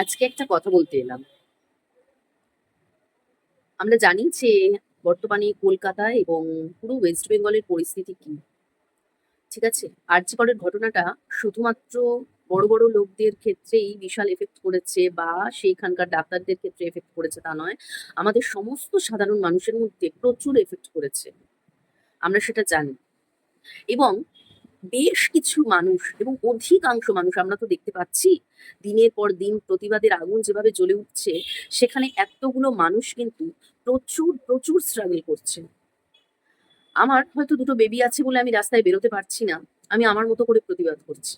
আজকে একটা কথা বলতে এলাম। আমরা জানি যে বর্তমানে কলকাতা এবং পুরো ওয়েস্ট বেঙ্গলের পরিস্থিতি কি। ঠিক আছে? আরজি করের ঘটনাটা শুধুমাত্র বড় বড় লোকদের ক্ষেত্রেই বিশাল এফেক্ট করেছে বা সেইখানকার ডাক্তারদের ক্ষেত্রে এফেক্ট করেছে তা নয়। আমাদের সমস্ত সাধারণ মানুষের মধ্যে প্রচুর এফেক্ট করেছে। আমরা সেটা জানি। এবং বেশ কিছু মানুষ এবং অধিকাংশ মানুষ আমরা তো দেখতে পাচ্ছি দিনের পর দিন প্রতিবাদের আগুন যেভাবে জ্বলে উঠছে, সেখানে এতগুলো মানুষ কিন্তু প্রচুর প্রচুর স্ট্রাগল করছে। আমার হয়তো দুটো বেবি আছে বলে আমি রাস্তায় বেরোতে পারছি না, আমি আমার মতো করে প্রতিবাদ করছি।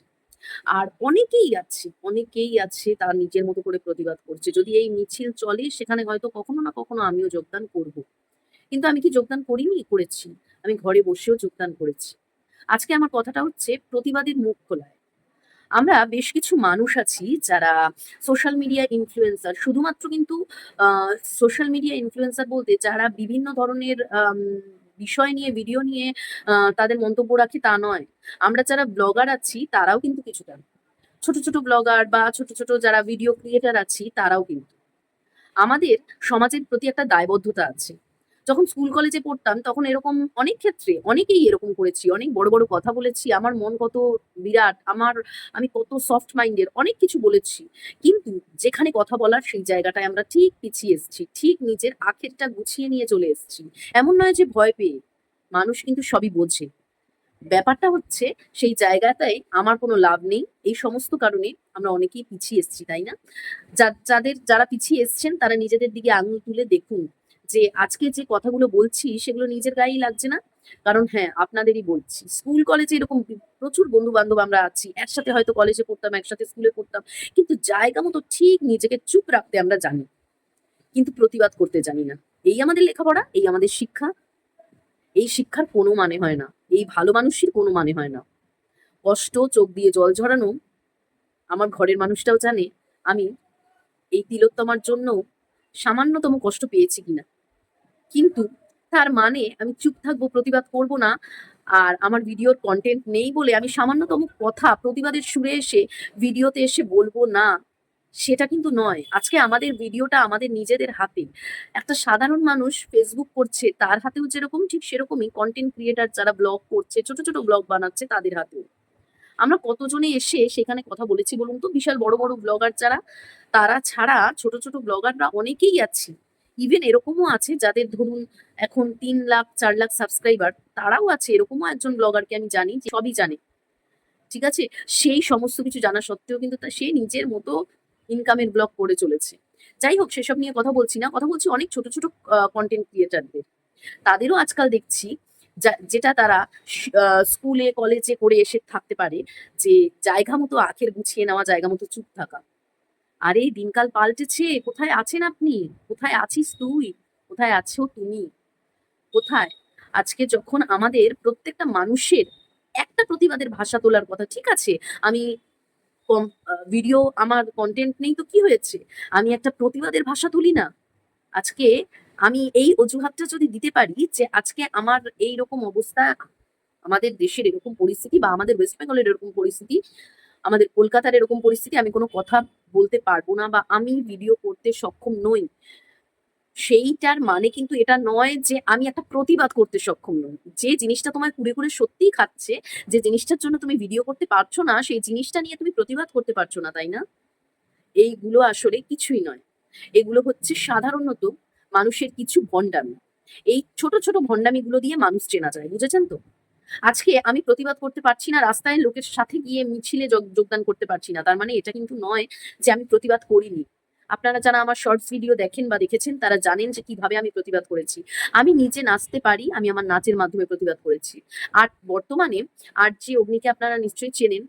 আর অনেকেই আছে তার নিজের মতো করে প্রতিবাদ করছে। যদি এই মিছিল চলে সেখানে হয়তো কখনো না কখনো আমিও যোগদান করব। কিন্তু আমি কি যোগদান করিনি? করেছি। আমি ঘরে বসেও যোগদান করেছি। আজকে আমার কথাটা হচ্ছে প্রতিবাদের মুখ খোলা। আমরা বেশ কিছু মানুষ আছি যারা সোশ্যাল মিডিয়া ইনফ্লুয়েন্সার, শুধুমাত্র কিন্তু সোশ্যাল মিডিয়া ইনফ্লুয়েন্সার বলতে যারা বিভিন্ন ধরনের বিষয় নিয়ে ভিডিও নিয়ে তাদের মন্তব্য রাখে তা নয়। আমরা যারা ব্লগার আছি তারাও কিন্তু কিছুটা, ছোট ছোট ব্লগার বা ছোট ছোট যারা ভিডিও ক্রিয়েটার আছি তারাও কিন্তু আমাদের সমাজের প্রতি একটা দায়বদ্ধতা আছে। যখন স্কুল কলেজে পড়তাম তখন এরকম অনেক ক্ষেত্রে অনেকেই এরকম করেছি, অনেক বড় বড় কথা বলেছি, আমার মন কত বিরাট, আমি কত সফট মাইন্ডের, অনেক কিছু বলেছি। কিন্তু যেখানে কথা বলার সেই জায়গাটায় আমরা ঠিক পিছিয়ে এসেছি, ঠিক নিজের আখেরটা গুছিয়ে নিয়ে চলে এসেছি। এমন নয় যে ভয় পেয়ে, মানুষ কিন্তু সবই বোঝে। ব্যাপারটা হচ্ছে সেই জায়গাটায় আমার কোনো লাভ নেই। এই সমস্ত কারণে আমরা অনেকেই পিছিয়ে এসেছি, তাই না? যারা পিছিয়ে এসছেন তারা নিজেদের দিকে আঙুল তুলে দেখুন যে আজকে যে কথাগুলো বলছি সেগুলো নিজের গায়েই লাগছে না। কারণ হ্যাঁ, আপনাদেরই বলছি, স্কুল কলেজে এরকম প্রচুর বন্ধু বান্ধব আমরা আছি, একসাথে হয়তো কলেজে পড়তাম, একসাথে স্কুলে পড়তাম, কিন্তু জায়গা মতো ঠিক নিজেকে চুপ রাখতে আমরা জানি, কিন্তু প্রতিবাদ করতে জানি না। এই আমাদের লেখাপড়া, এই আমাদের শিক্ষা। এই শিক্ষার কোনো মানে হয় না, এই ভালো মানুষের কোনো মানে হয় না। কষ্ট, চোখ দিয়ে জল ঝরানো আমার ঘরের মানুষটাও জানে আমি এই তিলোত্তমার জন্য সামান্যতম কষ্ট পেয়েছি কিনা। কিন্তু তার মানে আমি চুপ থাকবো, প্রতিবাদ করব না? আর আমার ভিডিওর কন্টেন্ট নেই বলে আমি সামান্যতম কথা প্রতিবাদের সুরে এসে ভিডিওতে এসে বলবো না, সেটা কিন্তু নয়। আজকে আমাদের ভিডিওটা আমাদের নিজেদের হাতে। একটা সাধারণ মানুষ ফেসবুক করছে তার হাতেও যেরকম, ঠিক সেরকমই কন্টেন্ট ক্রিয়েটার যারা ব্লগ করছে, ছোট ছোট ব্লগ বানাচ্ছে, তাদের হাতেও। আমরা কতজনে এসে সেখানে কথা বলেছি বলুন তো? বিশাল বড় বড় ব্লগার যারা, তারা ছাড়া ছোট ছোট ব্লগাররা অনেকেই আছে। ইভেন এরকমও আছে যাদের ধরুন এখন 3 লাখ 4 লাখ সাবস্ক্রাইবার, তারাও আছে। এরকমও একজন ব্লগারকে আমি জানি যে সবই জানে। ঠিক আছে? সেই সমস্ত কিছু জানা সত্ত্বেও কিন্তু সে নিজের মতো ইনকামের ব্লগ করে চলেছে। যাই হোক, সেসব নিয়ে কথা বলছি না, কথা বলছি অনেক ছোট ছোট কন্টেন্ট ক্রিয়েটারদের। তাদেরও আজকাল দেখছি যেটা তারা স্কুলে কলেজে করে এসে থাকতে পারে, যে জায়গা মতো আখের গুছিয়ে নেওয়া, জায়গা মতো চুপ থাকা। আরে দিনকাল পাল্টেছে, কোথায় আছেন আপনি? কোথায় আছিস তুই? কোথায় আছো তুমি? কোথায়? আজকে যখন আমাদের প্রত্যেকটা মানুষের একটা প্রতিবাদের ভাষা তোলার কথা, ঠিক আছে, আমি ভিডিও, আমার কন্টেন্ট নেই তো কি হয়েছে, আমি একটা প্রতিবাদের ভাষা তুলি না? আজকে আমি এই অজুহাতটা যদি দিতে পারি যে আজকে আমার এই রকম অবস্থা, আমাদের দেশের এরকম পরিস্থিতি বা আমাদের ওয়েস্ট বেঙ্গলের এরকম পরিস্থিতি, আমাদের কলকাতার এরকম পরিস্থিতি, আমি কোনো কথা বলতে পারবো না বা আমি ভিডিও করতে সক্ষম নই, সেইটার মানে কিন্তু এটা নয় যে আমি একটা প্রতিবাদ করতে সক্ষম নই। যে জিনিসটা তোমার কুড়ে কুড়ে সত্যিই খাচ্ছে, যে জিনিসটার জন্য তুমি ভিডিও করতে পারছো না, সেই জিনিসটা নিয়ে তুমি প্রতিবাদ করতে পারছো না, তাই না? এইগুলো আসলে কিছুই নয়। এগুলো হচ্ছে সাধারণত মানুষের কিছু ভণ্ডামি। এই ছোট ছোট ভণ্ডামিগুলো দিয়ে মানুষ চেনা যায়, বুঝেছেন তো? আজকে আমি প্রতিবাদ করতে পারছি না, রাস্তায় লোকের সাথে গিয়ে মিছিলে যোগদান করতে পারছি না, তার মানে এটা কিন্তু নয় যে আমি প্রতিবাদ করিনি। আপনারা যারা আমার শর্টস ভিডিও দেখেন বা দেখেছেন তারা জানেন যে কিভাবে আমি প্রতিবাদ করেছি। আমি নিজে নাচতে পারি, আমি আমার নাচের মাধ্যমে প্রতিবাদ করেছি। আর বর্তমানে আর যে অগ্নিকে আপনারা নিশ্চয়ই চেনেন,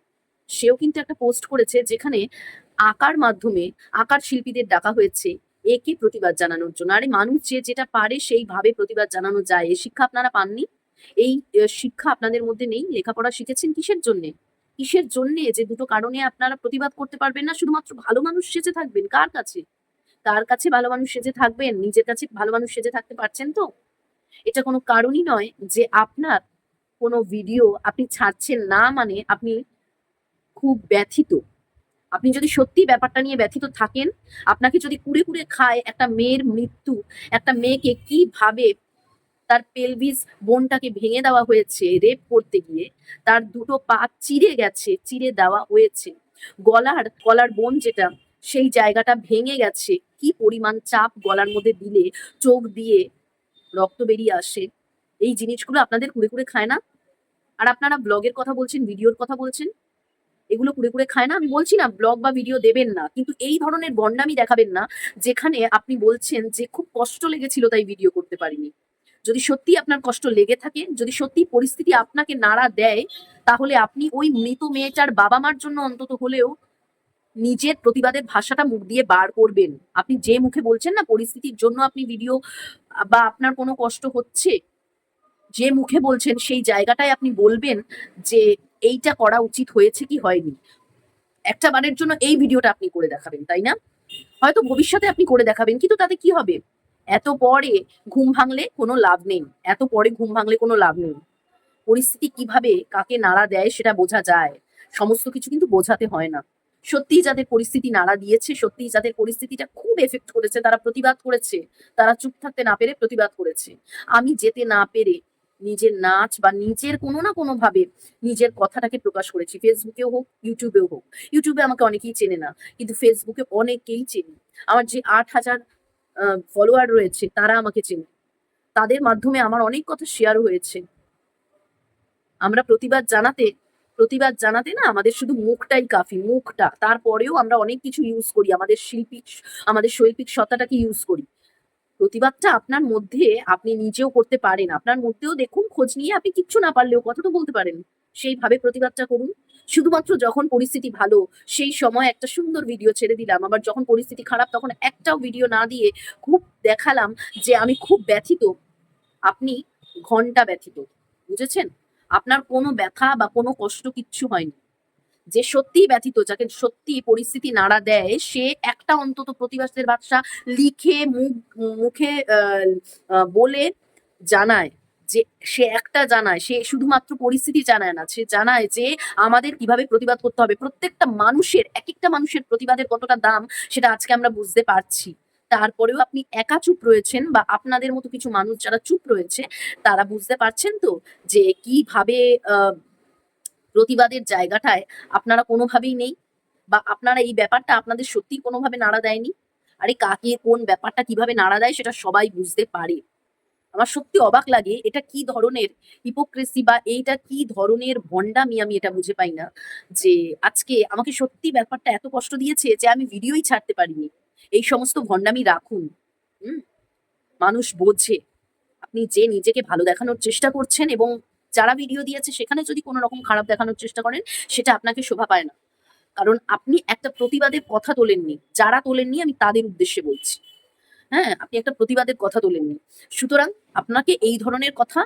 সেও কিন্তু একটা পোস্ট করেছে যেখানে আঁকার মাধ্যমে আঁকার শিল্পীদের ডাকা হয়েছে একে প্রতিবাদ জানানোর জন্য। আরে মানুষ যে যেটা পারে সেইভাবে প্রতিবাদ জানানো যায়, এই শিক্ষা আপনারা পাননি? এই শিক্ষা আপনাদের মধ্যে নেই? লেখাপড়া শিখেছেন কিসের জন্যে? কিসের জন্যে যে দুটো কারণে আপনারা প্রতিবাদ করতে পারবেন না? শুধুমাত্র ভালো মানুষ সেজে থাকবেন কার কাছে? কার কাছে ভালো মানুষ সেজে থাকবেন? নিজের কাছে ভালো মানুষ সেজে থাকতে পারছেন তো? এটা কোনো কারণই নয় যে আপনার কোনো ভিডিও আপনি ছাড়ছেন না মানে আপনি খুব ব্যথিত। আপনি যদি সত্যি ব্যাপারটা নিয়ে ব্যথিত থাকেন, আপনাকে যদি কুরে কুরে খায় একটা মেয়ের মৃত্যু, একটা মেয়েকে কিভাবে তার পেলভিস বোনটাকে ভেঙে দেওয়া হয়েছে রেপ করতে গিয়ে, তার দুটো পা চিরে গেছে, চিরে দেওয়া হয়েছে, গলার বোন যেটা, সেই জায়গাটা ভেঙে গেছে, কি পরিমাণ চাপ গলার মধ্যে দিলে চোখ দিয়ে রক্ত বেরিয়ে আসে, এই জিনিসগুলো আপনাদের কুড়ে কুড়ে খায় না? আর আপনারা ব্লগের কথা বলছেন, ভিডিওর কথা বলছেন, এগুলো কুড়ে কুড়ে খায় না? আমি বলছি না ব্লগ বা ভিডিও দেবেন না, কিন্তু এই ধরনের ভণ্ডামি দেখাবেন না যেখানে আপনি বলছেন যে খুব কষ্ট লেগেছিল তাই ভিডিও করতে পারিনি। যদি সত্যি আপনার কষ্ট লেগে থাকে, যদি সত্যি পরিস্থিতি আপনাকে নাড়া দেয়, তাহলে আপনি ওই মৃত মেয়েটার বাবা মার জন্য অন্তত হলেও নিজের প্রতিবাদের ভাষাটা মুখ দিয়ে বার করবেন। আপনি যে মুখে বলছেন না পরিস্থিতির জন্য আপনি ভিডিও বা আপনার কোনো কষ্ট হচ্ছে, যে মুখে বলছেন সেই জায়গাটায় আপনি বলবেন যে এইটা করা উচিত হয়েছে কি হয়নি। একটা বারের জন্য এই ভিডিওটা আপনি করে দেখাবেন, তাই না? হয়তো ভবিষ্যতে আপনি করে দেখাবেন, কিন্তু তাতে কি হবে? এত পরে ঘুম ভাঙলে কোনো লাভ নেই, এত পরে ঘুম ভাঙলে কোনো লাভ নেই। পরিস্থিতি কিভাবে কাকে নাড়া দেয় সেটা বোঝা যায়, সমস্ত কিছু কিন্তু বোঝাতে হয় না। সত্যিই যাদের পরিস্থিতি নাড়া দিয়েছে, সত্যিই যাদের পরিস্থিতিটা খুব এফেক্ট করেছে, তারা প্রতিবাদ করেছে, তারা চুপ থাকতে না পেরে প্রতিবাদ করেছে। আমি যেতে না পেরে নিজের নাচ বা নিজের কোনো না কোনো ভাবে নিজের কথাটাকে প্রকাশ করেছি, ফেসবুকেও হোক, ইউটিউবেও হোক। ইউটিউবে আমাকে অনেকেই চেনে না, কিন্তু ফেসবুকে অনেকেই চেনে। আমার যে 8,000 ফলোয়ার রয়েছে তারা আমাকে চেনে, তাদের মাধ্যমে আমার অনেক কথা শেয়ার হয়েছে। আমরা প্রতিবাদ জানাতে না আমাদের শুধু মুখটাই কাফি, মুখটা। তারপরেও আমরা অনেক কিছু ইউজ করি, আমাদের শৈল্পিক সত্তাটাকে ইউজ করি। প্রতিবাদটা আপনার মধ্যে আপনি নিজেও করতে পারেন, আপনার মধ্যেও দেখুন, খোঁজ নিয়ে আপনি কিচ্ছু না পারলেও কথা তো বলতে পারেন, সেইভাবে প্রতিবাদটা করুন। শুধুমাত্র যখন পরিস্থিতি ভালো সেই সময় একটা সুন্দর ভিডিও ছেড়ে দিলাম, আবার যখন পরিস্থিতি খারাপ তখন একটাও ভিডিও না দিয়ে খুব দেখালাম যে আমি খুব ব্যথিত, আপনি ঘন্টা ব্যথিত। বুঝেছেন? আপনার কোনো ব্যথা বা কোনো কষ্ট কিচ্ছু হয়নি। যে সত্যিই ব্যথিত, যাকে সত্যি পরিস্থিতি নাড়া দেয়, সে একটা অন্তত প্রতিবাদের ভাষা লিখে মুখে বলে জানায়, যে সে একটা জানায়, সে শুধুমাত্র পরিস্থিতি জানায় না, সে জানায় যে আমাদের কিভাবে প্রতিবাদ করতে হবে। প্রত্যেকটা মানুষের, এক একটা মানুষের প্রতিবাদের কতটা দাম সেটা আজকে আমরা বুঝতে পারছি। তারপরেও আপনি একা চুপ রয়েছেন, বা আপনাদের মতো কিছু মানুষ যারা চুপ রয়েছে তারা বুঝতে পারছেন তো যে কিভাবে প্রতিবাদের জায়গাটায় আপনারা কোনোভাবেই নেই, বা আপনারা এই ব্যাপারটা আপনাদের সত্যি কোনোভাবে নাড়া দেয়নি। আরে কাকে কোন ব্যাপারটা কিভাবে নাড়া দেয় সেটা সবাই বুঝতে পারে। আমার সত্যি অবাক লাগে, এটা কি ধরনের হিপোক্রেসি বা এইটা কি ধরনের ভণ্ডামি, আমি এটা বুঝে পাই না। যে আজকে আমাকে সত্যি ব্যাপারটা এত কষ্ট দিয়েছে যে আমি ভিডিওই ছাড়তে পারিনি। এই সমস্ত ভণ্ডামি রাখুন। হুম, মানুষ বোঝে আপনি যে নিজেকে ভালো দেখানোর চেষ্টা করছেন, এবং যারা ভিডিও দিয়েছে সেখানে যদি কোনো রকম খারাপ দেখানোর চেষ্টা করেন, সেটা আপনাকে শোভা পায় না। কারণ আপনি একটা প্রতিবাদের কথা তোলেননি, যারা তোলেননি আমি তাদের উদ্দেশ্যে বলছি। হ্যাঁ, আপনি একটা প্রতিবাদের কথা তোলেননি, সুতরাং আপনাকে এই ধরনের কথা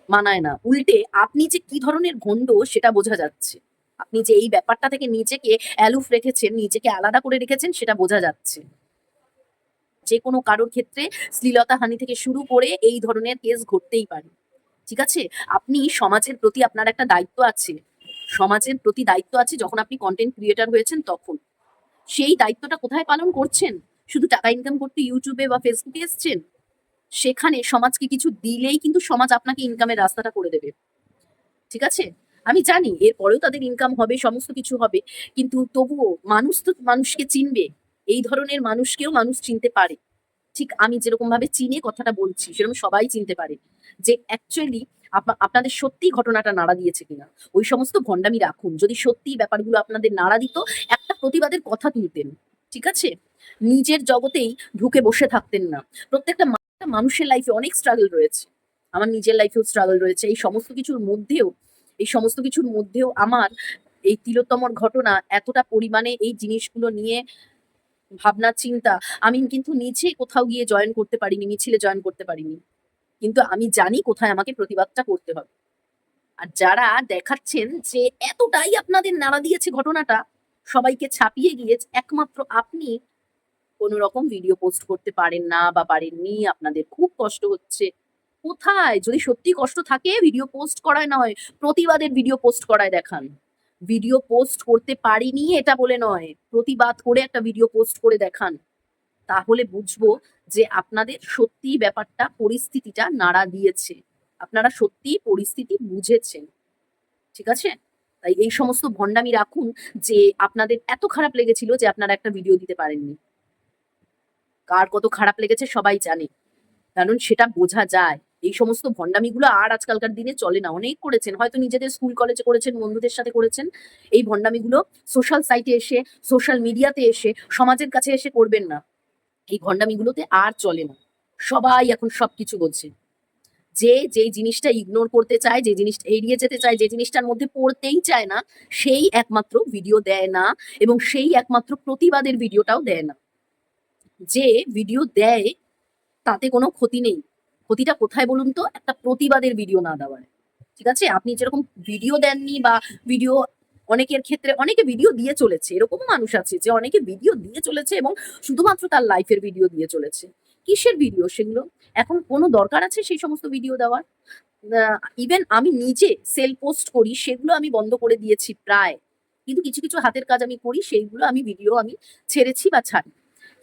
মানায় না। উল্টে আপনি যে কি ধরনের ভণ্ড সেটা বোঝা যাচ্ছে। আপনি যে এই ব্যাপারটা থেকে নিজেকে অ্যালুফ রেখেছেন, নিজেকে আলাদা করে রেখেছেন, সেটা বোঝা যাচ্ছে। যে কোনো কারোর ক্ষেত্রে শ্লীলতাহানি থেকে শুরু করে এই ধরনের কেস ঘটতেই পারে। ঠিক আছে? আপনি সমাজের প্রতি আপনার একটা দায়িত্ব আছে। সমাজের প্রতি দায়িত্ব আছে যখন আপনি কনটেন্ট ক্রিয়েটর হয়েছেন তখন। সেই দায়িত্বটা কোথায় পালন করছেন? শুধু টাকা ইনকাম করতে ইউটিউবে বা ফেসবুকে এসছেন? সেখানে সমাজকে কিছু দিলেই কিন্তু সমাজ আপনাকে ইনকামের রাস্তাটা করে দেবে। ঠিক আছে? আমি জানি এরপরেও তাদের ইনকাম হবে, সমস্ত কিছু হবে। কিন্তু তবুও মানুষ তো মানুষকে চিনবে। এই ধরনের মানুষকেও মানুষ চিনতে পারে। ঠিক আমি যেরকম ভাবে চিনে কথাটা বলছি, সেরকম সবাই চিনতে পারে যে অ্যাকচুয়ালি আপনাদের সত্যি ঘটনাটা নাড়া দিয়েছে কিনা। ওই সমস্ত ভণ্ডামি রাখুন। যদি সত্যি ব্যাপারগুলো আপনাদের নাড়া দিত, একটা প্রতিবাদের কথা তুলতেন। ঠিক আছে? নিজের জগতেই ঢুকে বসে থাকতেন না। প্রত্যেকটা মানুষের লাইফে অনেক স্ট্রাগল রয়েছে। আমার নিজের লাইফেও স্ট্রাগল রয়েছে। এই সমস্ত কিছুর মধ্যেও আমার এই তিলোত্তমার ঘটনা এতটা পরিমাণে এই জিনিসগুলো নিয়ে ভাবনা চিন্তা, আমি কিন্তু নিজে কোথাও গিয়ে জয়েন করতে পারিনি, মিছিলে জয়েন করতে পারিনি। কিন্তু আমি জানি কোথায় আমাকে প্রতিবাদটা করতে হবে। আর যারা দেখাচ্ছেন যে এতটাই আপনাদের নাড়া দিয়েছে ঘটনাটা, সবাইকে ছাপিয়ে গিয়ে একমাত্র আপনি কোনো রকম ভিডিও পোস্ট করতে পারেন না বা পারেননি, আপনাদের খুব কষ্ট হচ্ছে। কোথায়? যদি সত্যি কষ্ট থাকে ভিডিও পোস্ট করায় নয়, প্রতিবাদের ভিডিও পোস্ট করায় দেখান। ভিডিও পোস্ট করতে পারিনি এটা বলে নয়, প্রতিবাদ করে একটা ভিডিও পোস্ট করে দেখান, তাহলে বুঝবো যে আপনাদের সত্যি ব্যাপারটা পরিস্থিতিটা নাড়া দিয়েছে, আপনারা সত্যি পরিস্থিতি বুঝেছেন। ঠিক আছে? তাই এই সমস্ত ভণ্ডামি রাখুন যে আপনাদের এত খারাপ লেগেছিল যে আপনারা একটা ভিডিও দিতে পারেননি। কার কত খারাপ লেগেছে সবাই জানে, কারণ সেটা বোঝা যায়। এই সমস্ত ভণ্ডামিগুলো আর আজকালকার দিনে চলে না। অনেক করেছেন, হয়তো নিজেদের স্কুল কলেজে করেছেন, বন্ধুদের সাথে করেছেন। এই ভণ্ডামিগুলো সোশ্যাল সাইটে এসে, সোশ্যাল মিডিয়াতে এসে, সমাজের কাছে এসে করবেন না। এই ভণ্ডামিগুলোতে আর চলে না। সবাই এখন সবকিছু বোঝে। যে যেই জিনিসটা ইগনোর করতে চায়, যে জিনিসটা এড়িয়ে যেতে চায়, যে জিনিসটার মধ্যে পড়তেই চায় না, সেই একমাত্র ভিডিও দেয় না, এবং সেই একমাত্র প্রতিবাদের ভিডিওটাও দেয় না। যে ভিডিও দেয় তাতে কোনো ক্ষতি নেই। ক্ষতিটা কোথায় বলুন তো? একটা প্রতিবাদের ভিডিও না দেওয়ায়। ঠিক আছে? আপনি যেরকম ভিডিও দেননি বা ভিডিও, অনেকের ক্ষেত্রে অনেকে ভিডিও দিয়ে চলেছে, এরকমও মানুষ আছে যে অনেকে ভিডিও দিয়ে চলেছে এবং শুধুমাত্র তার লাইফের ভিডিও দিয়ে চলেছে। কিসের ভিডিও সেগুলো? এখন কোনো দরকার আছে সেই সমস্ত ভিডিও দেওয়ার? ইভেন আমি নিজে সেল পোস্ট করি, সেগুলো আমি বন্ধ করে দিয়েছি প্রায়। কিন্তু কিছু কিছু হাতের কাজ আমি করি, সেইগুলো আমি ভিডিও আমি ছেড়েছি বা ছাড়ি।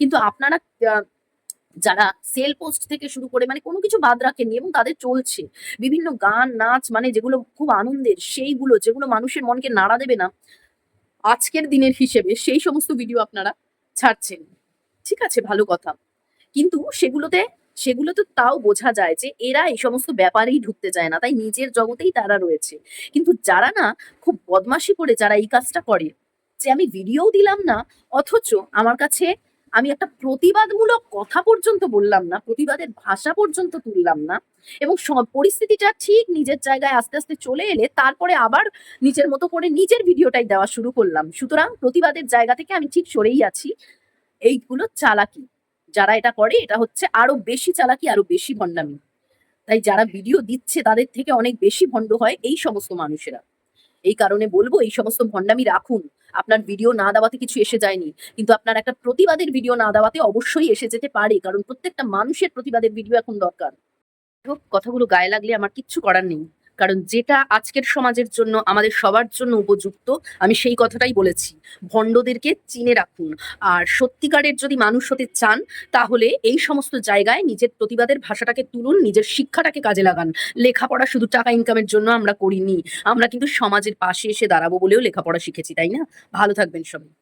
কিন্তু আপনারা যারা সেল পোস্ট থেকে শুরু করে মানে কোনো কিছু বাদ রাখেননি এবং তাদের চলছে, বিভিন্ন গান নাচ মানে যেগুলো খুব আনন্দের, সেইগুলো যেগুলো মানুষের মনকে নাড়া দেবে না আজকের দিনের হিসেবে, সেই সমস্ত ভিডিও আপনারা ছাড়ছেন। ঠিক আছে, ভালো কথা। কিন্তু সেগুলোতে তাও বোঝা যায় যে এরা এই সমস্ত ব্যাপারেই ঢুকতে চায় না, তাই নিজের জগতেই তারা রয়েছে। কিন্তু যারা না খুব বদমাশি করে যারা এই কাজটা করে, যে আমি ভিডিও দিলাম না, অথচ আমার কাছে আমি একটা প্রতিবাদমূলক কথা পর্যন্ত বললাম না, প্রতিবাদের ভাষা পর্যন্ত তুললাম না, এবং সব পরিস্থিতিটা ঠিক নিজের জায়গায় আস্তে আস্তে চলে এলে তারপরে আবার নিজের মতো করে নিজের ভিডিওটাই দেওয়া শুরু করলাম। সুতরাং প্রতিবাদের জায়গা থেকে আমি ঠিক সরেই আছি। এইগুলো চালাকি। যারা এটা করে এটা হচ্ছে আরো বেশি চালাকি, আরো বেশি ভণ্ডামি। তাই যারা ভিডিও দিচ্ছে তাদের থেকে অনেক বেশি ভণ্ড হয় এই সমস্ত মানুষেরা। এই কারণে বলবো এই সমস্ত ভণ্ডামি রাখুন। আপনার ভিডিও না দেওয়াতে কিছু এসে যায়নি, কিন্তু আপনার একটা প্রতিবাদের ভিডিও না দেওয়াতে অবশ্যই এসে যেতে পারে, কারণ প্রত্যেকটা মানুষের প্রতিবাদের ভিডিও এখন দরকার। হোক, কথাগুলো গায়ে লাগলে আমার কিচ্ছু করার নেই, কারণ যেটা আজকের সমাজের জন্য আমাদের সবার জন্য উপযুক্ত আমি সেই কথাটাই বলেছি। ভণ্ডদেরকে চিনে রাখুন, আর সত্যিকারের যদি মানুষ হতে চান তাহলে এই সমস্ত জায়গায় নিজের প্রতিবাদের ভাষাটাকে তুলুন, নিজের শিক্ষাটাকে কাজে লাগান। লেখাপড়া শুধু টাকা ইনকামের জন্য আমরা করিনি, আমরা কিন্তু সমাজের পাশে এসে দাঁড়াবো বলেও লেখাপড়া শিখেছি, তাই না? ভালো থাকবেন সবাই।